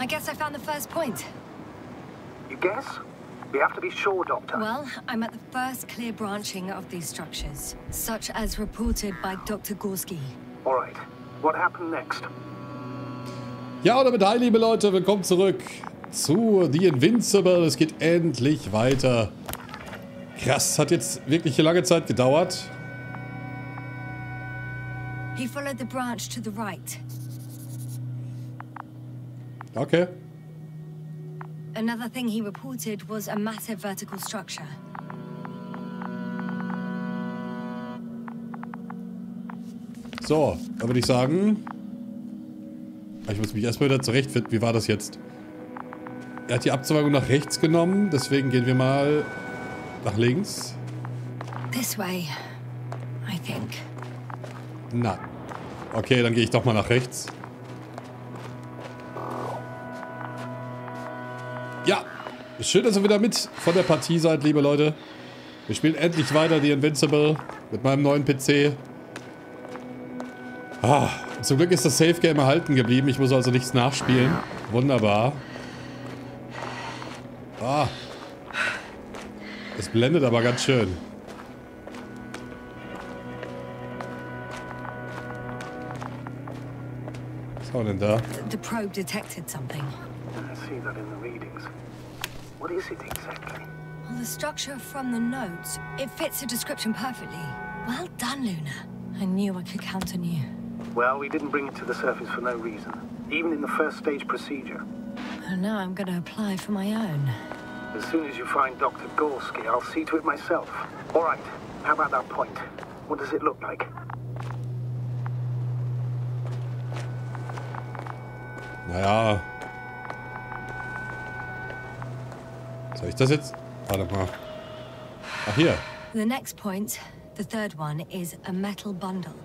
I guess I found the first point. You guess? We have to be sure, Doctor. Well, I'm at the first clear branching of these structures, such as reported by Dr. Gorski. All right. What happened next? Ja, und damit hi, liebe Leute, willkommen zurück zu The Invincible. Es geht endlich weiter. Krass, hat jetzt wirklich eine lange Zeit gedauert. He followed the branch to the right. Okay. Another thing he reported was a massive vertical structure. So, dann würde ich sagen, ich muss mich erstmal wieder zurechtfinden. Wie war das jetzt? Er hat die Abzweigung nach rechts genommen, deswegen gehen wir mal nach links. This way, I think. Na. Okay, dann gehe ich doch mal nach rechts. Ja, schön, dass ihr wieder mit von der Partie seid, liebe Leute. Wir spielen endlich weiter The Invincible mit meinem neuen PC. Ah, zum Glück ist das Safe Game erhalten geblieben. Ich muss also nichts nachspielen. Wunderbar. Ah. Es blendet aber ganz schön. Was haben wir denn da? The probe detected something. I see that in the readings. What is it exactly? Well, the structure from the notes, it fits the description perfectly. Well done, Luna. I knew I could count on you. Well, we didn't bring it to the surface for no reason. Even in the first stage procedure. And now I'm going to apply for my own. As soon as you find Dr. Gorski, I'll see to it myself. All right. How about that point? What does it look like? Naja. Soll ich das jetzt? Warte mal. Ach, hier. The next point, the third one, is a metal bundle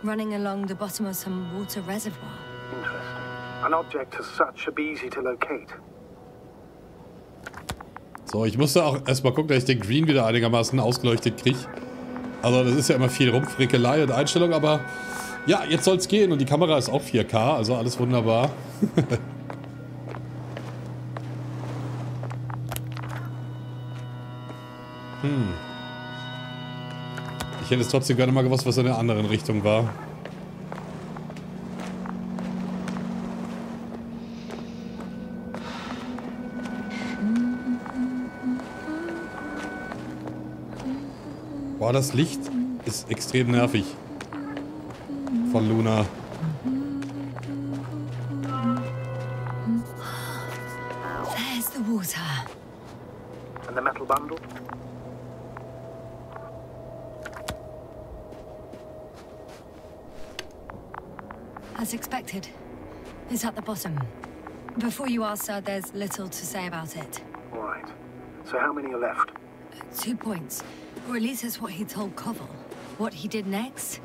running along the bottom of some water reservoir. Interesting. An object as such should be easy to locate. So, ich musste auch erstmal gucken, dass ich den Green wieder einigermaßen ausgeleuchtet kriege. Also, das ist ja immer viel Rumfrickelei und Einstellung, aber ja, jetzt soll es gehen und die Kamera ist auch 4K, also alles wunderbar. Ich hätte es trotzdem gerne mal gewusst, was in der anderen Richtung war. Boah, das Licht ist extrem nervig. Von Luna. There's the water. And the metal bundle? As expected. It's at the bottom. Before you ask, sir, there's little to say about it. All right. So how many are left? 2 points. Or at least that's what he told Koval. What he did next,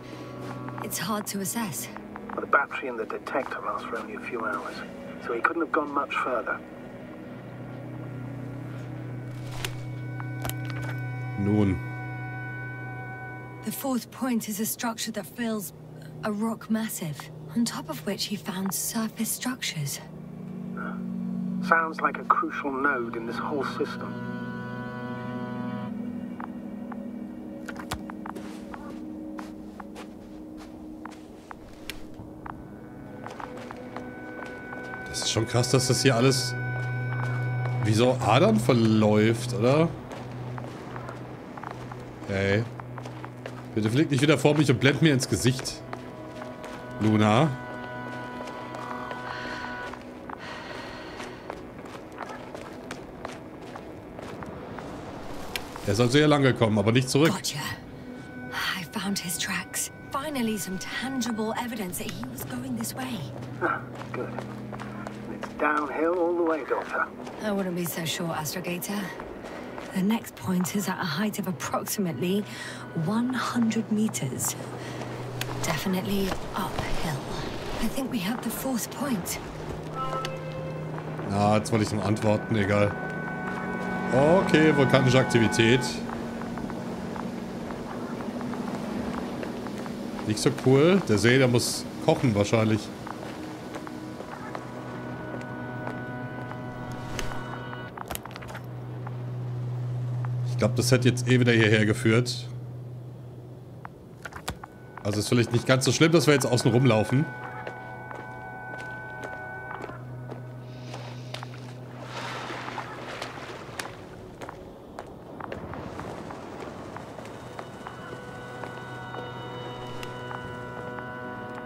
it's hard to assess. Well, the battery and the detector last for only a few hours, so he couldn't have gone much further. Nun. The fourth point is a structure that feels a rock massive, on top of which he found surface structures. Sounds like a crucial node in this whole system. Das ist schon krass, dass das hier alles wie so Adern verläuft, oder? Hey. Bitte flieg nicht wieder vor mich und blend mir ins Gesicht. Luna. Er soll sehr lange kommen, aber nicht zurück. Gotcha. I found his tracks. Finally, some tangible evidence that he was going this way. Ah, good. And it's downhill all the way, Doctor. I wouldn't be so sure, Astrogator. The next point is at a height of approximately 100 meters. Definitely uphill. I think we have the fourth point. Na, jetzt wollte ich noch antworten, egal. Okay, vulkanische Aktivität. Nicht so cool. Der See, der muss kochen wahrscheinlich. Ich glaube, das hätte jetzt eh wieder hierher geführt. Also ist vielleicht nicht ganz so schlimm, dass wir jetzt außen rumlaufen.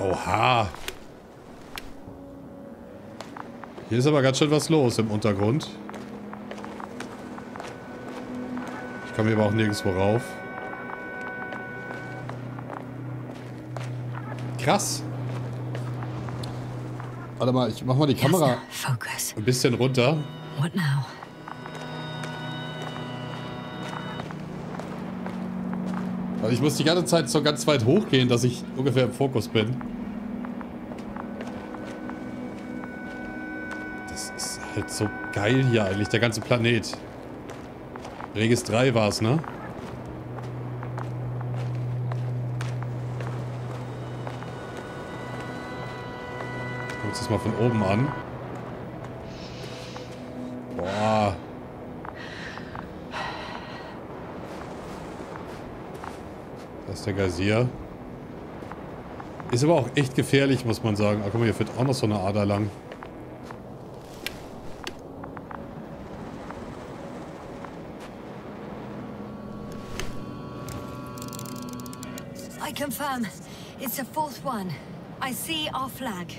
Oha. Hier ist aber ganz schön was los im Untergrund. Ich komme hier aber auch nirgendwo rauf. Krass. Warte mal, ich mach mal die Kamera ein bisschen runter. What now? Weil ich muss die ganze Zeit so ganz weit hochgehen, dass ich ungefähr im Fokus bin. Das ist halt so geil hier eigentlich, der ganze Planet. Regis 3 war es, ne? Guck uns das mal von oben an. Boah. Da ist der Geysir. Ist aber auch echt gefährlich, muss man sagen. Ah, guck mal, hier führt auch noch so eine Ader lang. I confirm. It's the fourth one. I see our flag.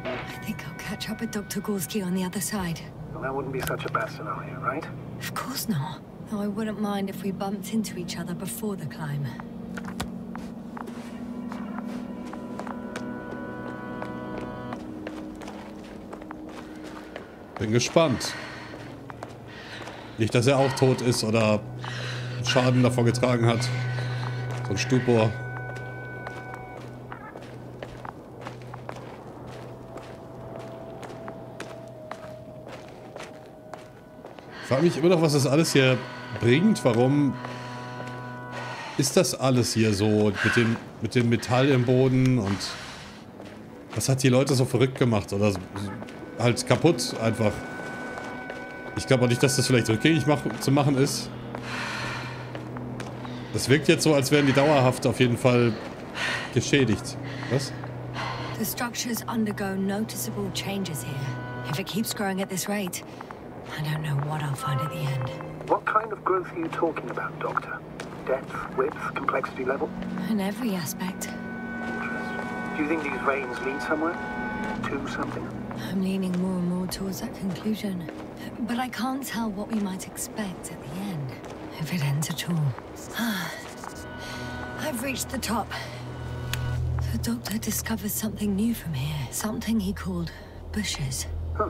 I think I'll catch up with Dr. Gorski on the other side. Well, that wouldn't be such a bad scenario, right? Of course not. Though I wouldn't mind if we bumped into each other before the climb. Bin gespannt. Nicht, dass er auch tot ist oder Schaden davon getragen hat. So ein Stupor. Ich frage mich immer noch, was das alles hier bringt. Warum ist das alles hier so mit dem Metall im Boden und was hat die Leute so verrückt gemacht oder halt kaputt einfach. Ich glaube auch nicht, dass das vielleicht rückgängig zu machen ist. Das wirkt jetzt so, als wären die dauerhaft auf jeden Fall geschädigt. Was? The structures undergo noticeable changes here. If it keeps growing at this rate, I don't know what I'll find at the end. What kind of growth are you talking about, Doctor? Depth, width, complexity level? In every aspect. Interesting. Do you think these veins lead somewhere? To something? I'm leaning more and more towards that conclusion. But I can't tell what we might expect at the end. If it ends at all. I've reached the top. The doctor discovered something new from here. Something he called bushes. Huh.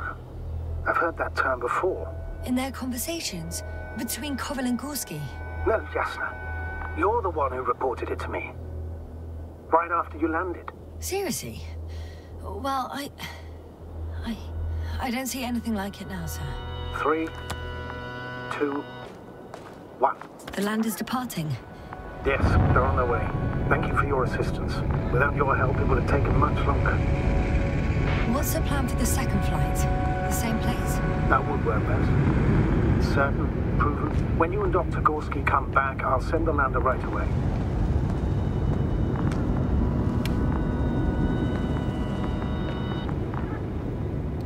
I've heard that term before. In their conversations between Koval and Gorski. No, Jasna. You're the one who reported it to me. Right after you landed. Seriously? Well, I don't see anything like it now, sir. 3, 2, 1. The land is departing. Yes, they're on their way. Thank you for your assistance. Without your help, it would have taken much longer. What's the plan for the second flight? The same place? That would work best. Certain, proven. When you and Dr. Gorski come back, I'll send the lander right away.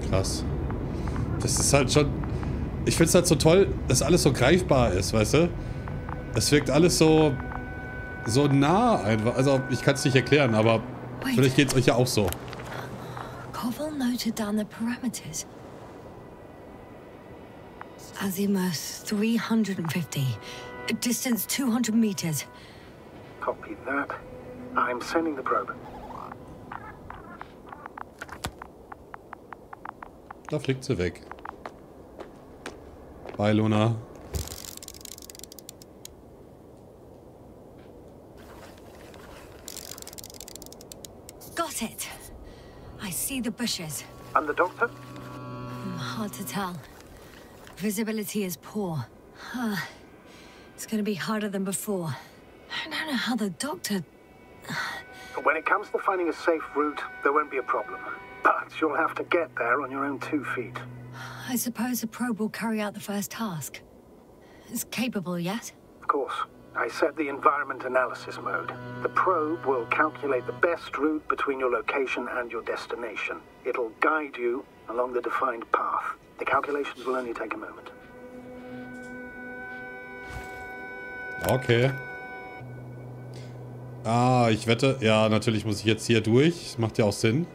Krass. Das ist halt schon... Ich finde es halt so toll, dass alles so greifbar ist, weißt du? Es wirkt alles so nah einfach. Also, ich kann es nicht erklären, aber vielleicht geht es euch ja auch so. Koval noted down the parameters. Azimuth 350. Distance 200 meters. Copy that. I'm sending the probe. Da fliegt sie weg. Bye, Luna. Got it. I see the bushes. And the doctor? Hard to tell. Visibility is poor. It's gonna be harder than before. I don't know how the doctor... When it comes to finding a safe route, there won't be a problem. But you'll have to get there on your own 2 feet. I suppose the probe will carry out the first task. It's capable yet? Of course. I set the environment analysis mode. The probe will calculate the best route between your location and your destination. It'll guide you along the defined path. The calculations will only take a moment. Okay. Ah, ich wette... Ja, natürlich muss ich jetzt hier durch. Das macht ja auch Sinn.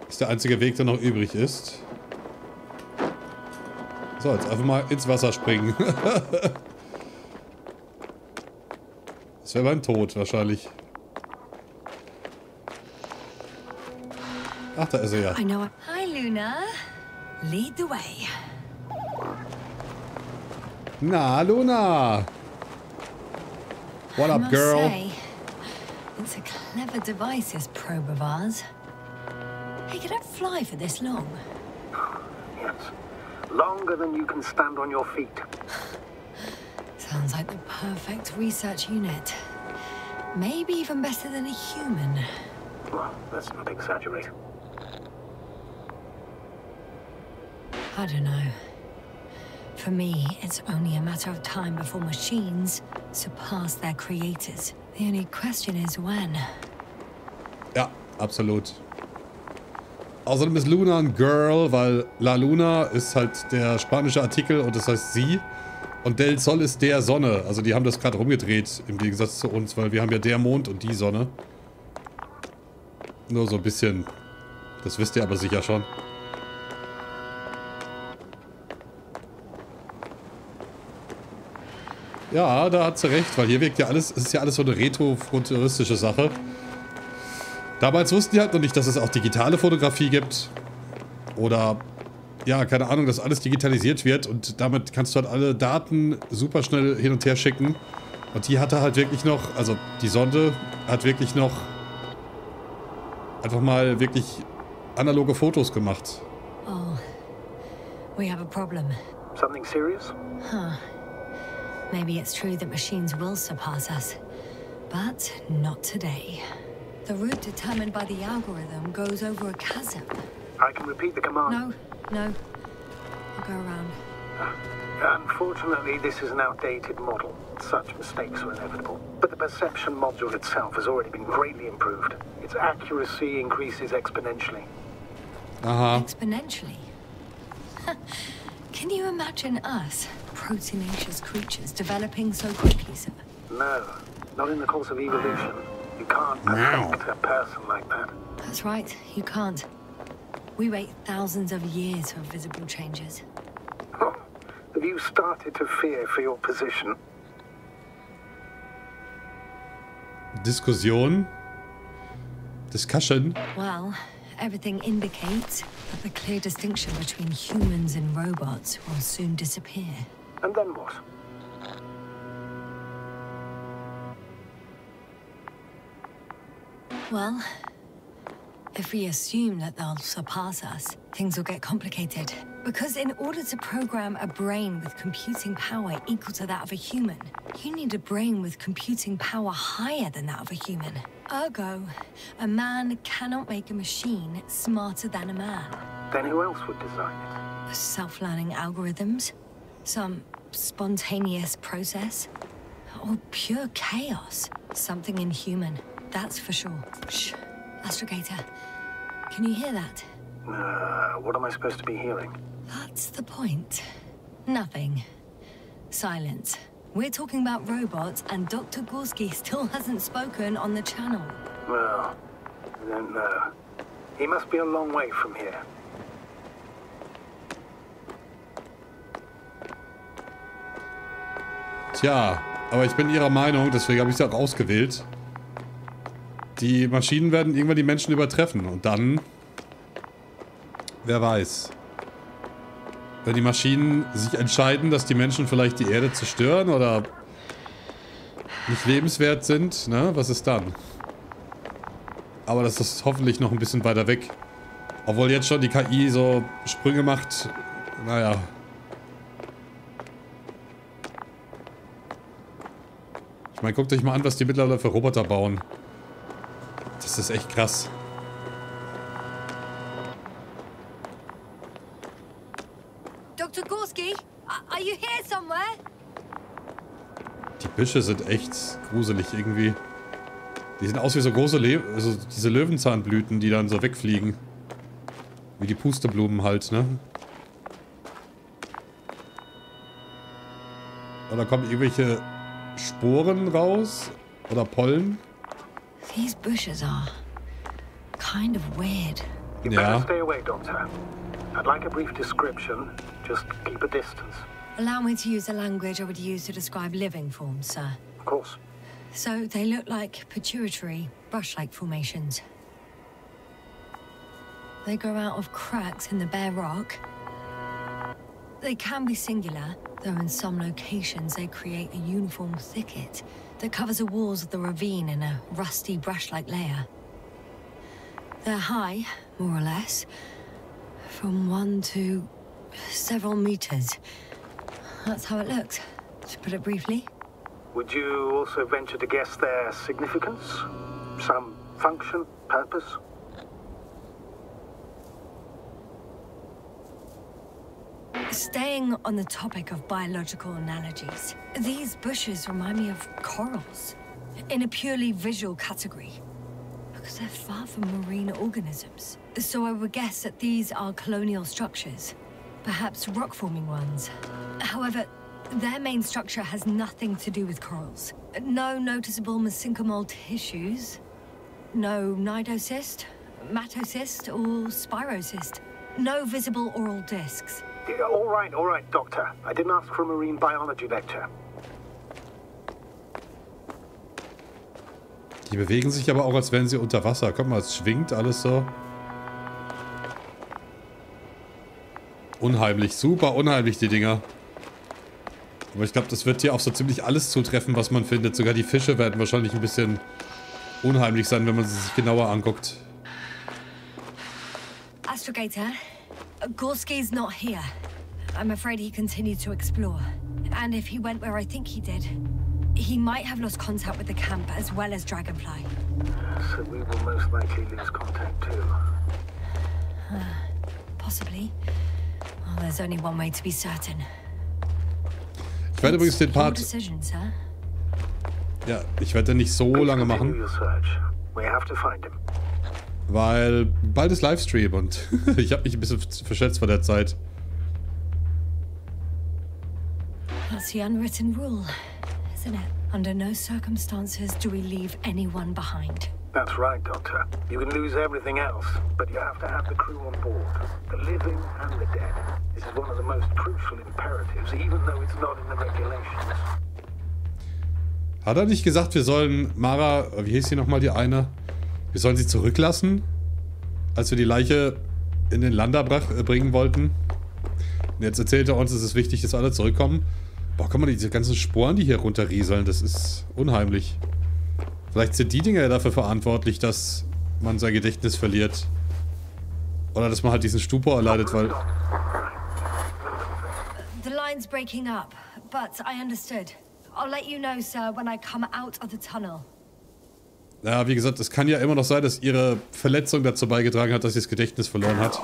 Das ist der einzige Weg, der noch übrig ist. So, jetzt einfach mal ins Wasser springen. Das wäre mein Tod, wahrscheinlich. Ach, da ist er ja. Hi, Luna. Lead the way. Na, Luna. What up, girl? Say, it's a clever device, this probe of ours. Hey, could it fly for this long? Yes. Longer than you can stand on your feet. Sounds like the perfect research unit. Maybe even better than a human. Well, let's not exaggerate. I don't know. For me, it's only a matter of time before machines surpass their creators. The only question is when. Ja, absolut. Außerdem ist Luna ein Girl, weil La Luna ist halt der spanische Artikel und das heißt sie. Und Del Sol ist der Sonne. Also die haben das gerade rumgedreht, im Gegensatz zu uns, weil wir haben ja der Mond und die Sonne. Nur so ein bisschen. Das wisst ihr aber sicher schon. Ja, da hat sie recht, weil hier wirkt ja alles, es ist ja alles so eine retro-futuristische Sache. Damals wussten die halt noch nicht, dass es auch digitale Fotografie gibt. Oder, ja, keine Ahnung, dass alles digitalisiert wird und damit kannst du halt alle Daten super schnell hin und her schicken. Und die hatte halt wirklich noch, also die Sonde hat wirklich noch einfach mal wirklich analoge Fotos gemacht. Oh, we have a problem. Something serious? Huh. Maybe it's true that machines will surpass us, but not today. The route determined by the algorithm goes over a chasm. I can repeat the command. No. I'll go around. Unfortunately, this is an outdated model. Such mistakes are inevitable. But the perception module itself has already been greatly improved. Its accuracy increases exponentially. Exponentially? Can you imagine us, proteinaceous creatures, developing so quickly, sir? No, not in the course of evolution. You can't perfect a person like that. That's right, you can't. We wait thousands of years for visible changes. Oh, have you started to fear for your position? Diskussion? Discussion? Well, everything indicates that the clear distinction between humans and robots will soon disappear. And then what? Well, if we assume that they'll surpass us, things will get complicated. Because in order to program a brain with computing power equal to that of a human, you need a brain with computing power higher than that of a human. Ergo, a man cannot make a machine smarter than a man. Then who else would design it? Self-learning algorithms? Some spontaneous process? Or pure chaos? Something inhuman, that's for sure. Shh. Astrogator, can you hear that? What am I supposed to be hearing? That's the point. Nothing. Silence. We're talking about robots, and Dr. Gorski still hasn't spoken on the channel. Well, I don't know. He must be a long way from here. Tja, aber ich bin Ihrer Meinung, deswegen habe ich sie auch ausgewählt. Die Maschinen werden irgendwann die Menschen übertreffen und dann, wer weiß. Wenn die Maschinen sich entscheiden, dass die Menschen vielleicht die Erde zerstören oder nicht lebenswert sind, ne, was ist dann? Aber das ist hoffentlich noch ein bisschen weiter weg. Obwohl jetzt schon die KI so Sprünge macht, naja. Ich meine, guckt euch mal an, was die mittlerweile für Roboter bauen. Das ist echt krass. Gorski, are you here somewhere? Die Büsche sind echt gruselig irgendwie. Die sehen aus wie so große also diese Löwenzahnblüten, die dann so wegfliegen. Wie die Pusteblumen halt, ne? Oder kommen irgendwelche Sporen raus? Oder Pollen? These bushes are kind of weird. You better stay away, Doctor. I'd like a brief description. Just keep a distance. Allow me to use the language I would use to describe living forms, sir. Of course. So they look like pituitary, brush-like formations. They grow out of cracks in the bare rock. They can be singular, though in some locations they create a uniform thicket that covers the walls of the ravine in a rusty brush-like layer. They're high, more or less, from 1 to several meters. That's how it looks, to put it briefly. Would you also venture to guess their significance? Some function, purpose? Staying on the topic of biological analogies, these bushes remind me of corals, in a purely visual category, because they're far from marine organisms. So I would guess that these are colonial structures, perhaps rock-forming ones. However, their main structure has nothing to do with corals. No noticeable mesenchymal tissues, no nidocyst, matocyst, or spirocyst. No visible oral discs. All right, Doctor. I didn't ask for a marine biology lecture. Die bewegen sich aber auch, als wären sie unter Wasser. Guck mal, es schwingt alles so. Unheimlich, super unheimlich, die Dinger. Aber ich glaube, das wird hier auf so ziemlich alles zutreffen, was man findet. Sogar die Fische werden wahrscheinlich ein bisschen unheimlich sein, wenn man sie sich genauer anguckt. Astrogator, Gorski's not here. I'm afraid he continued to explore. And if he went where I think he did, he might have lost contact with the camp as well as Dragonfly. So we will most likely lose contact too. Possibly. Well, there's only one way to be certain. Ich werde übrigens den Part... Ja, ich werde den nicht so lange machen. Weil bald ist Livestream und ich habe mich ein bisschen verschätzt vor der Zeit. That's the unwritten rule, isn't it? Under no circumstances do we leave anyone behind. That's right, Doctor. You can lose everything else, but you have to have the crew on board. The living and the dead. This is one of the most crucial imperatives, even though it's not in the regulations. Hat er nicht gesagt, wir sollen Mara, wie hieß sie nochmal, die eine? Wir sollen sie zurücklassen? Als wir die Leiche in den Lander bringen wollten? Und jetzt erzählt er uns, es ist wichtig, dass alle zurückkommen. Boah, guck mal, diese ganzen Sporen, die hier runterrieseln, das ist unheimlich. Vielleicht sind die Dinger ja dafür verantwortlich, dass man sein Gedächtnis verliert. Oder dass man halt diesen Stupor erleidet, weil... The line's breaking up, but I understood. I'll let you know, sir, when I come out of the tunnel. Ja, wie gesagt, es kann ja immer noch sein, dass ihre Verletzung dazu beigetragen hat, dass sie das Gedächtnis verloren hat.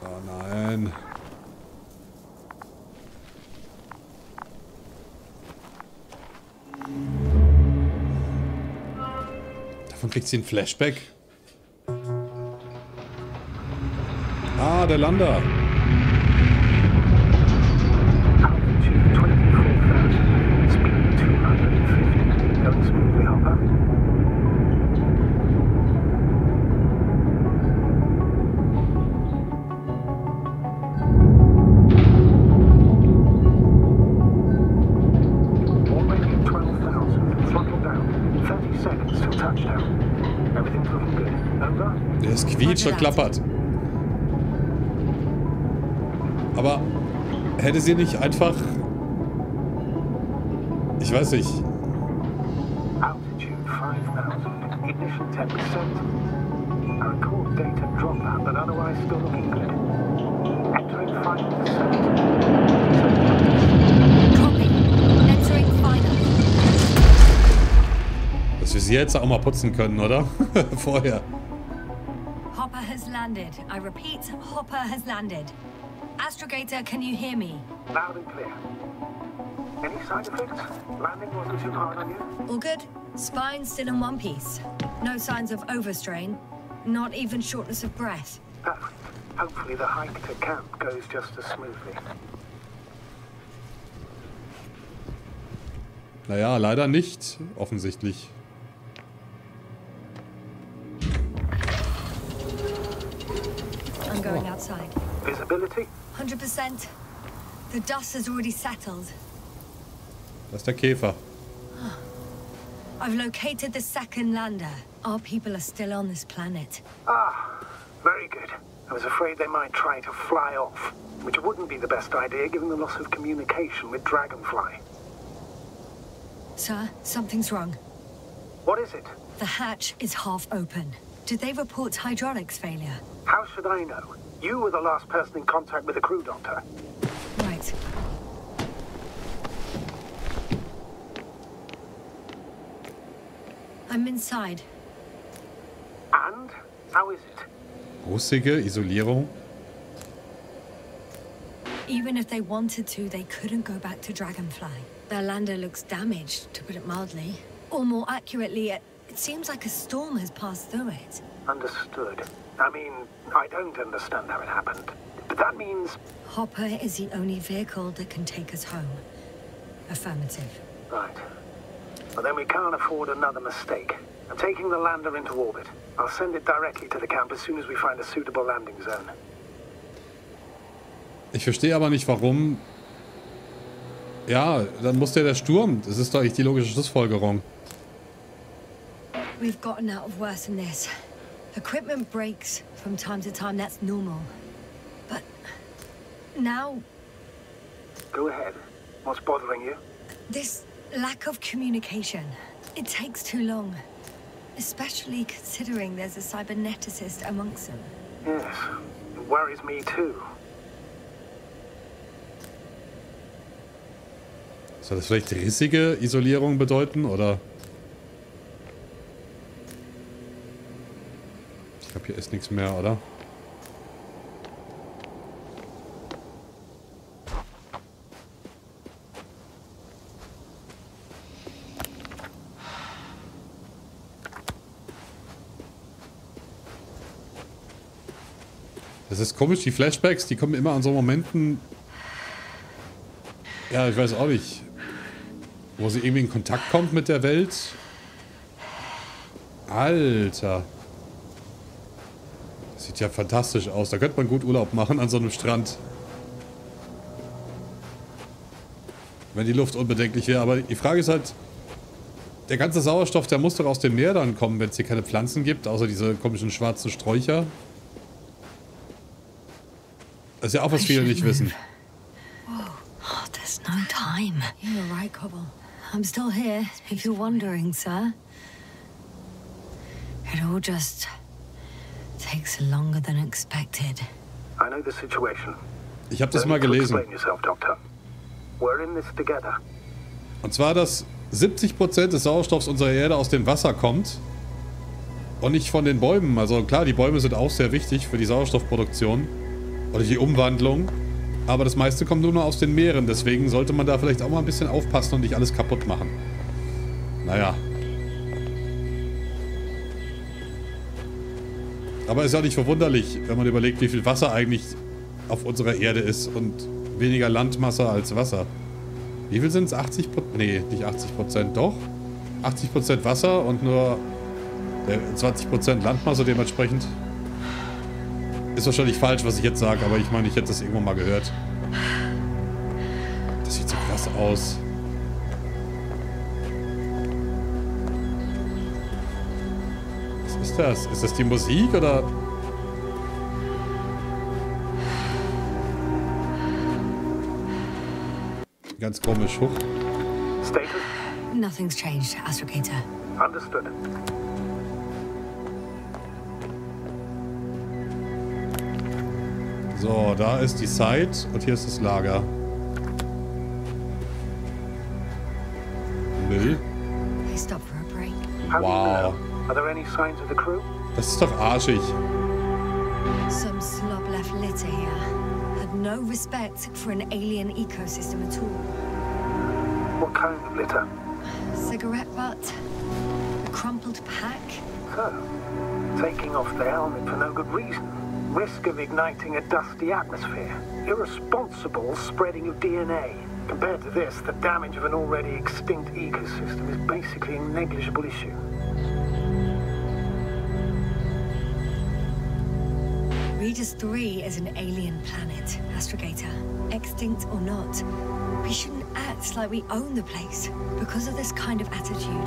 Oh nein. Davon kriegt sie ein Flashback. Ah, der Lander. Es quietscht und klappert. Aber hätte sie nicht einfach... Ich weiß nicht. Dass wir sie jetzt auch mal putzen können, oder? Vorher. Hopper has landed. I repeat, Hopper has landed. Astrogator, can you hear me? Loud and clear. Any side effects? Landing wasn't too hard on you? All good. Spine still in one piece. No signs of overstrain. Not even shortness of breath. Perfect. Hopefully the hike to camp goes just as smoothly. Naja, leider nicht, offensichtlich. I'm going outside. Visibility? 100%. The dust has already settled. Das ist der Käfer. I've located the second lander. Our people are still on this planet. Ah, very good. I was afraid they might try to fly off, which wouldn't be the best idea given the loss of communication with Dragonfly. Sir, something's wrong. What is it? The hatch is half open. Did they report hydraulics failure? How should I know? You were the last person in contact with the crew, Doctor. Right. I'm inside. And? How is it? Russige Isolierung. Even if they wanted to, they couldn't go back to Dragonfly. Their lander looks damaged, to put it mildly. Or more accurately, it seems like a storm has passed through it. Understood. I mean, I don't understand how it happened. But that means... Hopper is the only vehicle that can take us home. Affirmative. Right. Well, then we can't afford another mistake. I'm taking the lander into orbit. I'll send it directly to the camp as soon as we find a suitable landing zone. Ich verstehe aber nicht, warum... Ja, dann muss der Sturm. Das ist doch eigentlich die logische Schlussfolgerung. We've gotten out of worse than this. Equipment breaks from time to time, that's normal. But... now... Go ahead. What's bothering you? This lack of communication. It takes too long. Especially considering there's a cyberneticist amongst them. Yes. It worries me too. Soll das vielleicht rissige Isolierung bedeuten, oder? Ich glaube, hier ist nichts mehr, oder? Das ist komisch, die Flashbacks, die kommen immer an so Momenten... Ja, ich weiß auch nicht... Wo sie irgendwie in Kontakt kommt mit der Welt. Alter. Das sieht ja fantastisch aus. Da könnte man gut Urlaub machen an so einem Strand. Wenn die Luft unbedenklich wäre. Aber die Frage ist halt, der ganze Sauerstoff, der muss doch aus dem Meer dann kommen, wenn es hier keine Pflanzen gibt, außer diese komischen schwarzen Sträucher. Das ist ja auch, was viele nicht wissen. Oh, there's no time. You're right, Cobble. I'm still here, if you're wondering, sir. It all just takes longer than expected. I know the situation. Ich habe das mal gelesen. Explain yourself, Doctor. We're in this together. Und zwar, dass 70% des Sauerstoffs unserer Erde aus dem Wasser kommt und nicht von den Bäumen. Also klar, die Bäume sind auch sehr wichtig für die Sauerstoffproduktion oder die Umwandlung. Aber das meiste kommt nur noch aus den Meeren. Deswegen sollte man da vielleicht auch mal ein bisschen aufpassen und nicht alles kaputt machen. Naja. Aber ist ja nicht verwunderlich, wenn man überlegt, wie viel Wasser eigentlich auf unserer Erde ist und weniger Landmasse als Wasser. Wie viel sind es? 80%? Nee, nicht 80%, doch. 80% Wasser und nur 20% Landmasse dementsprechend. Ist wahrscheinlich falsch, was ich jetzt sage, aber ich meine, ich hätte das irgendwann mal gehört. Das sieht so krass aus. Was ist das? Ist das die Musik oder... Ganz komisch. Huch. Status? Nothing's changed, Astrogator. Understood. So, da ist die Site und hier ist das Lager. Müll. They stopped for a break. Wow. Are there any signs of the crew? Das ist doch arschig. Some slob left litter here. A have no respect for an alien ecosystem at all. What kind of litter? Cigarette butt, a crumpled pack. So, taking off the helmet for no good reason. Risk of igniting a dusty atmosphere. Irresponsible spreading of DNA. Compared to this, the damage of an already extinct ecosystem is basically a negligible issue. Regis 3 is an alien planet, Astrogator. Extinct or not, we shouldn't act like we own the place. Because of this kind of attitude,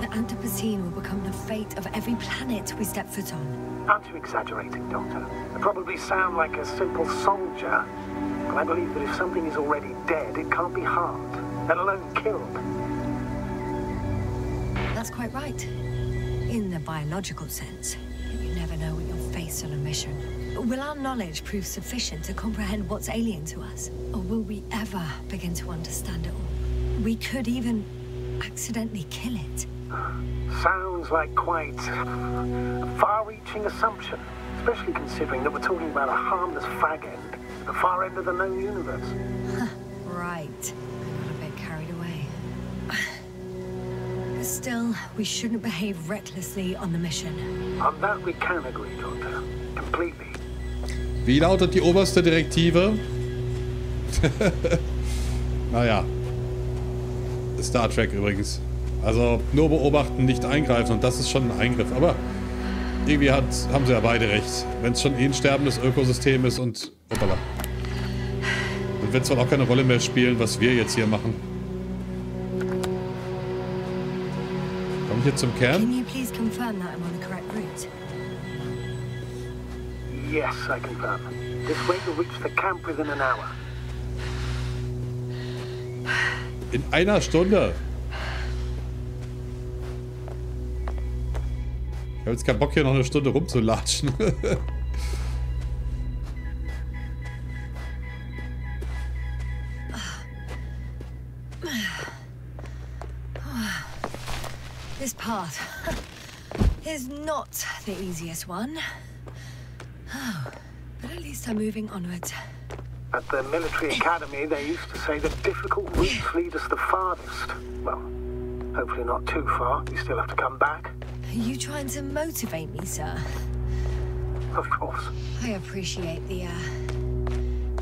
the Anthropocene will become the fate of every planet we step foot on. Aren't you exaggerating, Doctor? I probably sound like a simple soldier, but I believe that if something is already dead, it can't be harmed, let alone killed. That's quite right. In the biological sense, you never know what you'll face on a mission. Will our knowledge prove sufficient to comprehend what's alien to us? Or will we ever begin to understand it all? We could even accidentally kill it. Sounds like quite a far-reaching assumption, especially considering that we're talking about a harmless fag end at the far end of the known universe. Right. I got a bit carried away. But still, we shouldn't behave recklessly on the mission. On that we can agree, Doctor. Completely. Wie lautet die oberste Direktive? Naja. Star Trek übrigens. Also nur beobachten, nicht eingreifen. Und das ist schon ein Eingriff. Aber irgendwie haben sie ja beide recht. Wenn es schon eh ein sterbendes Ökosystem ist und... Hoppala. Dann wird es wohl auch keine Rolle mehr spielen, was wir jetzt hier machen. Komme ich jetzt zum Kern? Can you please confirm that I'm on the correct route? Yes, I confirm. This way you'll reach the camp within an hour. In einer Stunde. Ich habe jetzt keinen Bock, hier noch eine Stunde rumzulatschen. This path is not the easiest one. Oh, but at least I'm moving onwards. At the military academy, they used to say that difficult routes lead us the farthest. Well, hopefully not too far. You still have to come back. Are you trying to motivate me, sir? Of course. I appreciate the,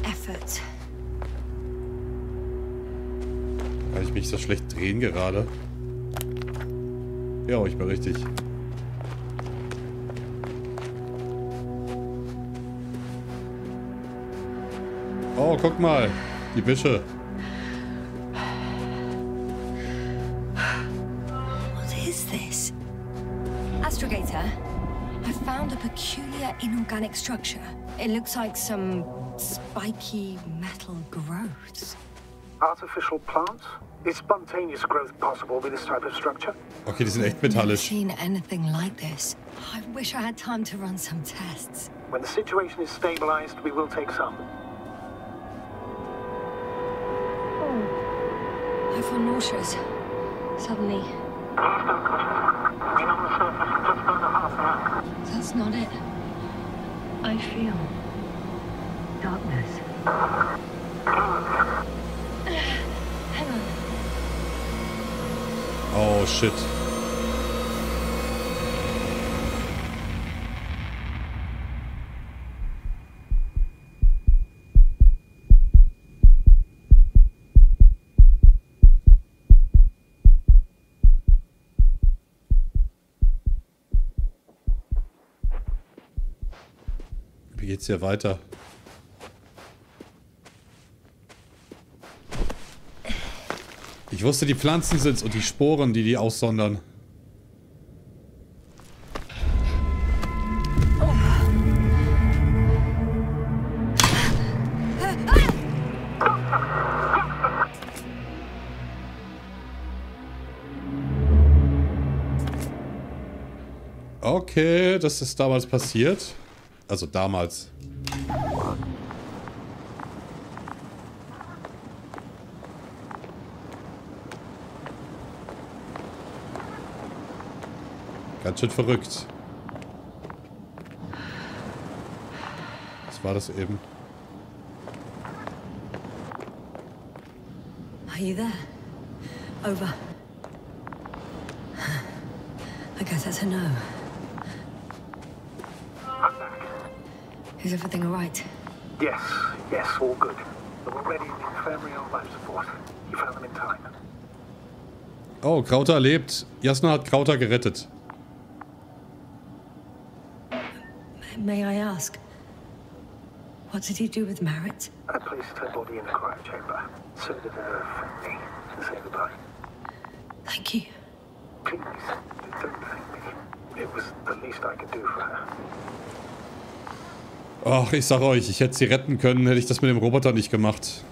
effort. Kann ich mich so schlecht drehen gerade? Ja, ich bin richtig. Oh, guck mal. Die Büsche. What is this? Astrogator, I found a peculiar inorganic structure. It looks like some spiky metal growths. Artificial plants? Is spontaneous growth possible with this type of structure? Okay, die sind echt I've never metallisch. seen anything like this. I wish I had time to run some tests. When the situation is stabilized, we will take some. I feel nauseous. Suddenly. That's not it. I feel darkness. Hang on. Oh, shit. Wie geht's hier weiter? Ich wusste, die Pflanzen sind's und die Sporen, die aussondern. Okay, das ist damals passiert. Also damals. Ganz schön verrückt. Was war das eben? you there? Over. I guess that's a no. I'm back. Is everything all right? Yes, all good. They're already in the infirmary on life support. You found them in time. Oh, Krauter lebt. Jasna hat Krauter gerettet. May I ask, what did he do with Marit? I placed her body in a cryo chamber. So did her family. To say goodbye. Thank you. Please, don't thank me. It was the least I could do for her. Ach, ich sag euch, ich hätte sie retten können, hätte ich das mit dem Roboter nicht gemacht.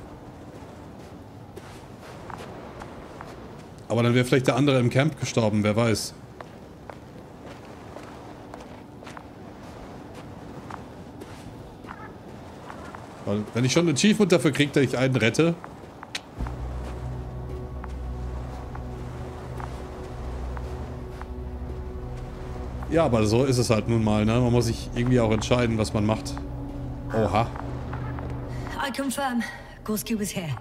Aber dann wäre vielleicht der andere im Camp gestorben, wer weiß. Weil, wenn ich schon ein Achievement dafür kriege, dass ich einen rette. Ja, aber so ist es halt nun mal, ne? Man muss sich irgendwie auch entscheiden, was man macht. Oha. I confirm, Gorski was here.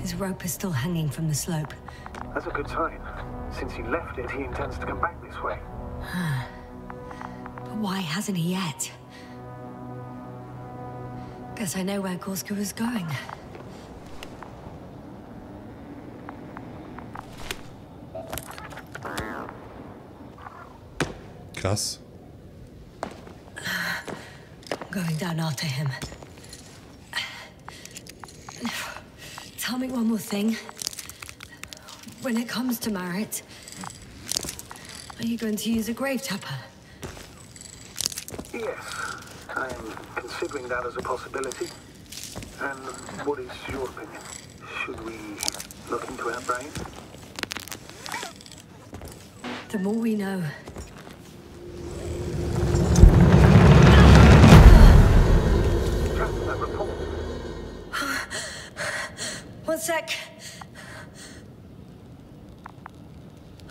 His rope is still hanging from the slope. That's a good sign. Since he left it, he intends to come back this way. But why hasn't he yet? Guess I know where Gorski was going. Krass. Going down after him. Tell me one more thing. When it comes to Marit, are you going to use a grave tapper? Yes, I'm considering that as a possibility. And what is your opinion? Should we look into our brain? The more we know. One sec.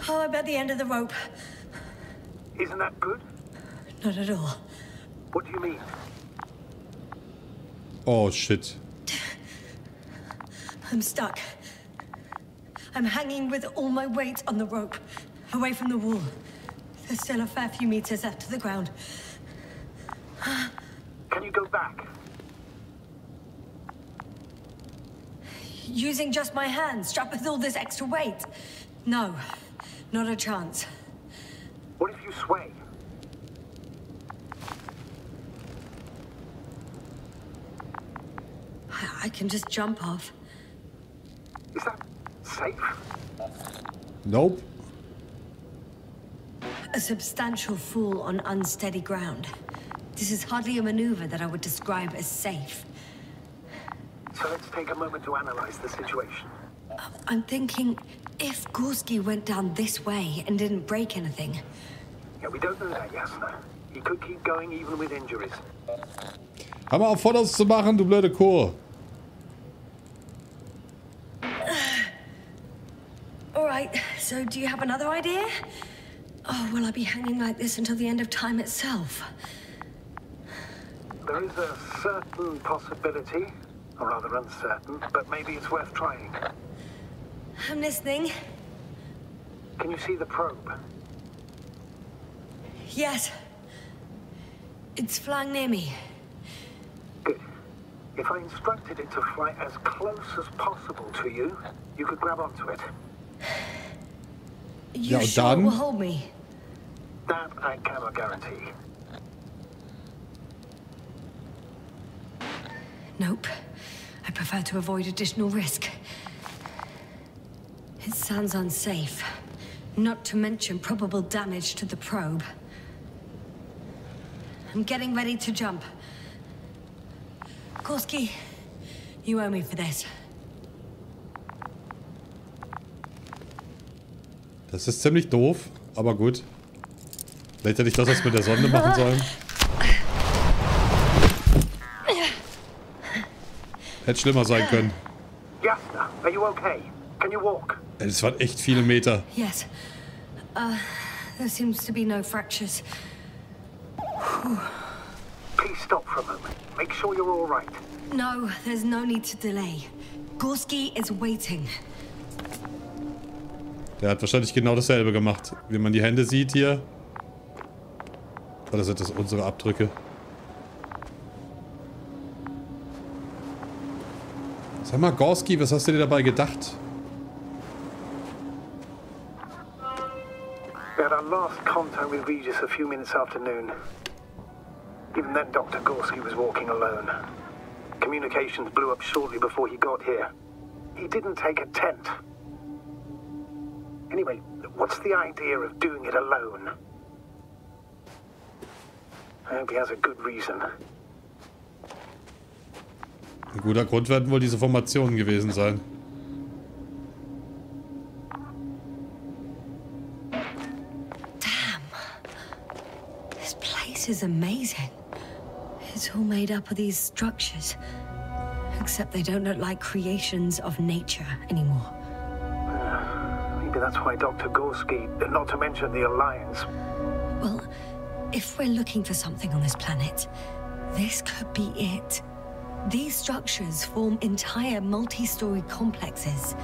Oh, I'm at the end of the rope. Isn't that good? Not at all. What do you mean? Oh, shit. I'm stuck. I'm hanging with all my weight on the rope, away from the wall. There's still a fair few meters left to the ground. Can you go back? Using just my hands, strapped with all this extra weight? No, not a chance. What if you sway? I can just jump off. Is that safe? Nope. A substantial fall on unsteady ground. This is hardly a maneuver that I would describe as safe. So let's take a moment to analyze the situation. I'm thinking, if Gorski went down this way and didn't break anything... Yeah, we don't know that, Jasna. He could keep going even with injuries. Hör mal auf, Fotos zu machen, du blöde Kuh. Alright, so do you have another idea? Oh, will I be hanging like this until the end of time itself? There is a certain possibility, or rather uncertain, but maybe it's worth trying. I'm listening. Can you see the probe? Yes. It's flying near me. Good. If I instructed it to fly as close as possible to you, you could grab onto it. You sure it will hold me? That I cannot guarantee. Nope. I prefer to avoid additional risk. It sounds unsafe. Not to mention probable damage to the probe. I'm getting ready to jump. Gorski, you owe me for this. Das ist ziemlich doof, aber gut. Vielleicht hätte ich das mit der Sonde machen sollen. Hätte schlimmer sein können. Jasna, are you okay? Can you walk? Es waren echt viele Meter. Yes. There seems to be no fractures. Please stop for a moment. Make sure you're all right. No, there's no need to delay. Gorski is waiting. Der hat wahrscheinlich genau dasselbe gemacht. Wie man die Hände sieht hier. Oder sind das unsere Abdrücke? Sag mal, Gorski, was hast du dir dabei gedacht? We had our last contact with Regis a few minutes after noon. Even then, Dr. Gorski was walking alone. Communications blew up shortly before he got here. He didn't take a tent. Anyway, what's the idea of doing it alone? I hope he has a good reason. Ein guter Grund werden wohl diese Formationen gewesen sein. Damn. This place is amazing. It's all made up of these structures. Except they don't look like creations of nature anymore. Maybe that's why Dr. Gorski, not to mention the Alliance. Well, if we're looking for something on this planet, this could be it. These structures form entire multi-story complexes.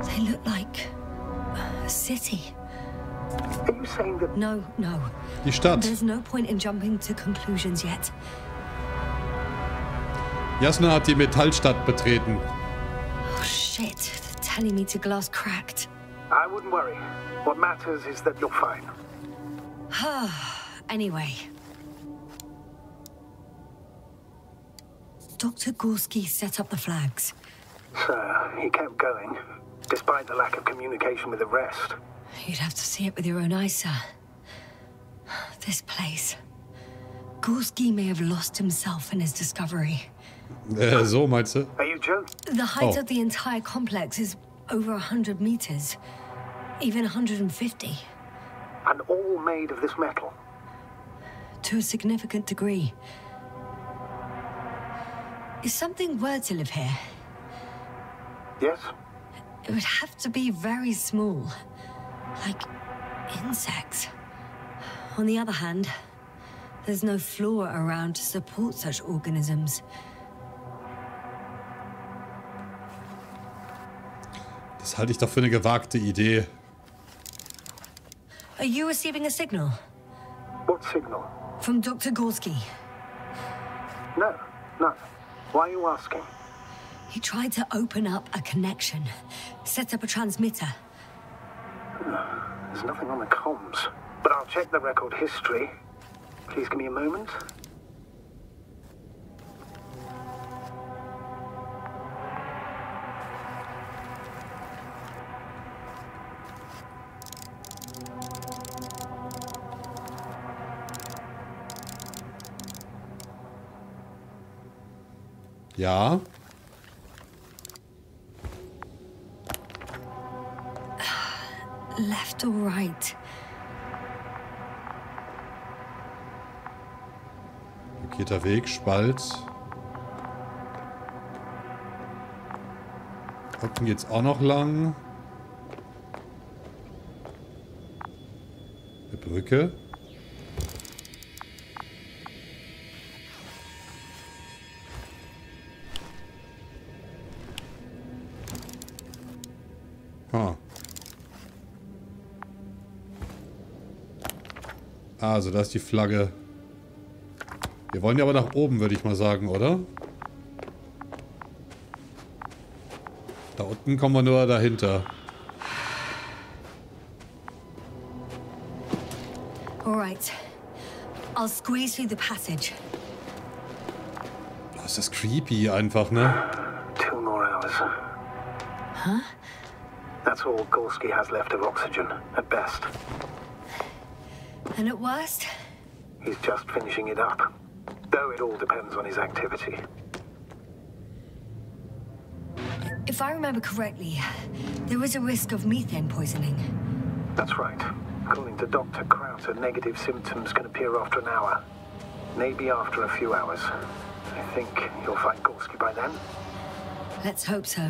They look like a city. Are you saying that... No. Die Stadt. There's no point in jumping to conclusions yet. Jasna hat die Metallstadt betreten. Oh shit, the telemeter glass cracked. I wouldn't worry. What matters is that you're fine. Anyway. Dr. Gorski set up the flags. So, he kept going, despite the lack of communication with the rest. You'd have to see it with your own eyes, sir. This place. Gorski may have lost himself in his discovery. So meinst du? Are you joking? The height of the entire complex is over 100 meters. Even 150. And all made of this metal? To a significant degree. If something were to live here... Yes? It would have to be very small. Like insects. On the other hand, there's no flora around to support such organisms. Das halte ich doch für eine gewagte Idee. Are you receiving a signal? What signal? From Dr. Gorski. No. Why are you asking? He tried to open up a connection, set up a transmitter. There's nothing on the comms, but I'll check the record history. Please give me a moment. Ja. Left or right? Blockierter Weg, Spalt. Unten geht's auch noch lang. Eine Brücke. Also, da ist die Flagge. Wir wollen ja aber nach oben, würde ich mal sagen, oder? Da unten kommen wir nur dahinter. Alright. I'll squeeze through the passage. Oh, ist das creepy einfach, ne? 2 more hours. Huh? That's all Gorski has left of oxygen, at best. And at worst? He's just finishing it up. Though it all depends on his activity. If I remember correctly, there is a risk of methane poisoning. That's right. According to Dr. Krauter, negative symptoms can appear after an hour. Maybe after a few hours. I think you'll find Gorski by then. Let's hope so.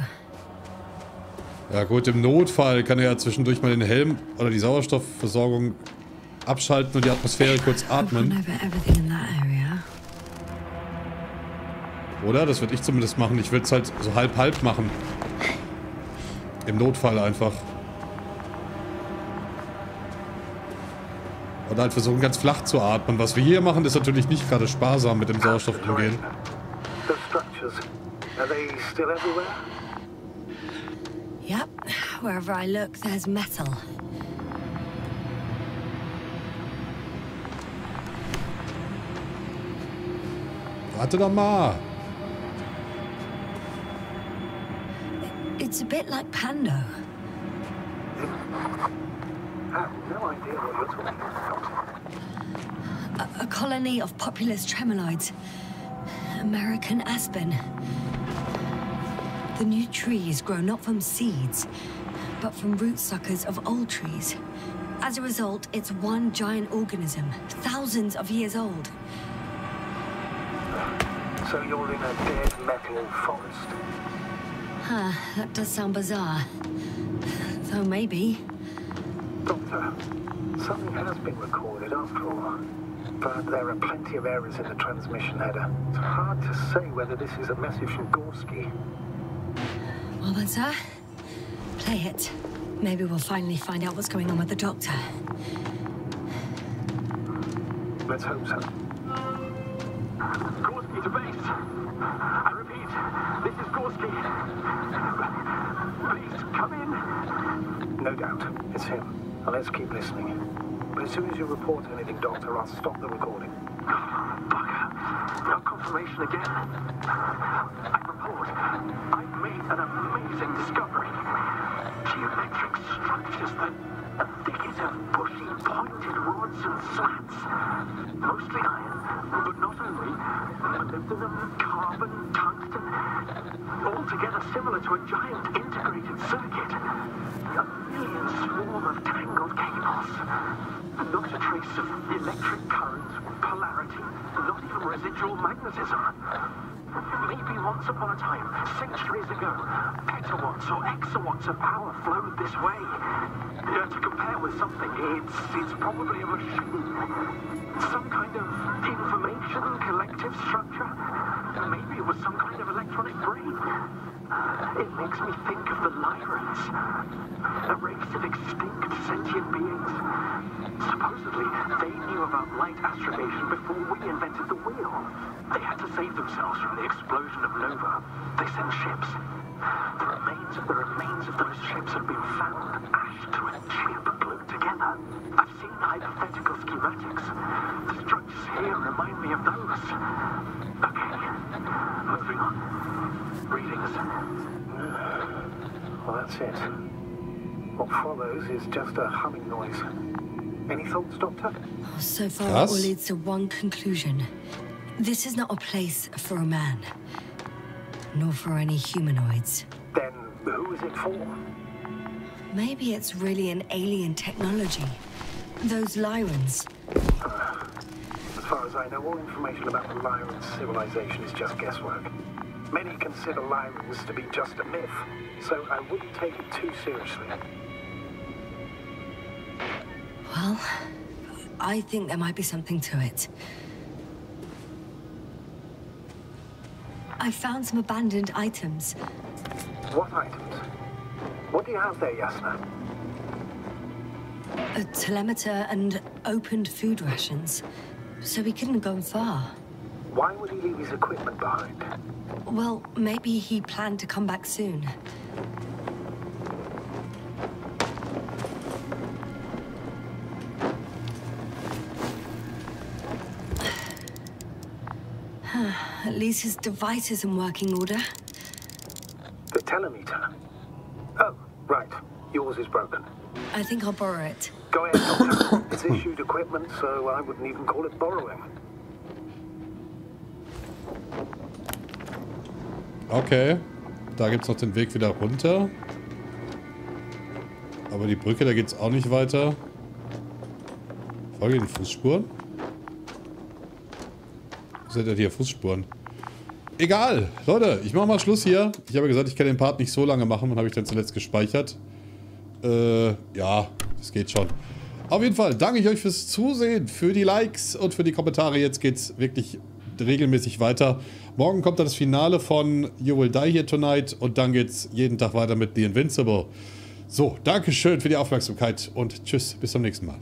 Ja gut, im Notfall kann er ja zwischendurch mal den Helm oder die Sauerstoffversorgung abschalten und die Atmosphäre kurz atmen. Oder? Das würde ich zumindest machen. Ich würde es halt so halb-halb machen. Im Notfall einfach. Und halt versuchen, ganz flach zu atmen. Was wir hier machen, ist natürlich nicht gerade sparsam mit dem Sauerstoff umgehen. The structures, are they still everywhere? Yep. Wherever I look, there's metal. Warte doch mal. It's a bit like Pando. I have no idea what you're talking about. A colony of populous tremoloids. American aspen. The new trees grow not from seeds, but from root suckers of old trees. As a result, it's one giant organism, thousands of years old. So you're in a dead metal forest? Huh, that does sound bizarre. Though maybe. Doctor, something has been recorded after all. But there are plenty of errors in the transmission header. It's hard to say whether this is a message from Gorski. Well then, sir, play it. Maybe we'll finally find out what's going on with the doctor. Let's hope so. Gorski to base. I repeat, this is Gorski. Please, come in. No doubt, it's him. Now let's keep listening. But as soon as you report anything, Doctor, I'll stop the recording. Bugger. No confirmation again. I report. I've made an amazing discovery. Geometric structures that a thicket of bushy, pointed rods and slats. Mostly iron, but not only. Molybdenum, carbon, tungsten. Altogether similar to a giant integrated circuit. A million swarm of tangled cables. Not a trace of electric current, polarity, not even residual magnetism. Maybe once upon a time, centuries ago, petawatts or exawatts of power flowed this way. To compare with something, it's probably a machine. Some kind of information collective structure. Maybe it was some kind of electronic brain. It makes me think of the Lyrans, a race of extinct sentient beings. Supposedly, they knew about light astrogation before we invented the wheel. They had to save themselves from the explosion of Nova. They sent ships. The remains of those ships have been found, ashed to a chip glued together. I've seen hypothetical schematics. The structures here remind me of those. Okay, moving on. Readings. Well, that's it. What follows is just a humming noise. Any thoughts, Doctor? So far, it all leads to one conclusion. This is not a place for a man. Nor for any humanoids. Then who is it for? Maybe it's really an alien technology. Those Lyrans. As far as I know, all information about the Lyran civilization is just guesswork. Many consider Lyrans to be just a myth, so I wouldn't take it too seriously. Well, I think there might be something to it. I found some abandoned items. What items? What do you have there, Yasna? A telemeter and opened food rations. So he couldn't have gone far. Why would he leave his equipment behind? Well, maybe he planned to come back soon. At least his device is in working order. The telemeter? Oh, right. Yours is broken. I think I'll borrow it. Go ahead, Doctor. It's issued equipment, so I wouldn't even call it borrowing. Okay. Da gibt's noch den Weg wieder runter. Aber die Brücke, da geht's auch nicht weiter. Folge den Fußspuren. Seht ihr hier Fußspuren? Egal, Leute, ich mache mal Schluss hier. Ich habe gesagt, ich kann den Part nicht so lange machen. Wann habe ich denn zuletzt gespeichert? Ja, das geht schon. Auf jeden Fall danke ich euch fürs Zusehen, für die Likes und für die Kommentare. Jetzt geht's wirklich regelmäßig weiter. Morgen kommt dann das Finale von You Will Die Here Tonight und dann geht's jeden Tag weiter mit The Invincible. So, Dankeschön für die Aufmerksamkeit und tschüss, bis zum nächsten Mal.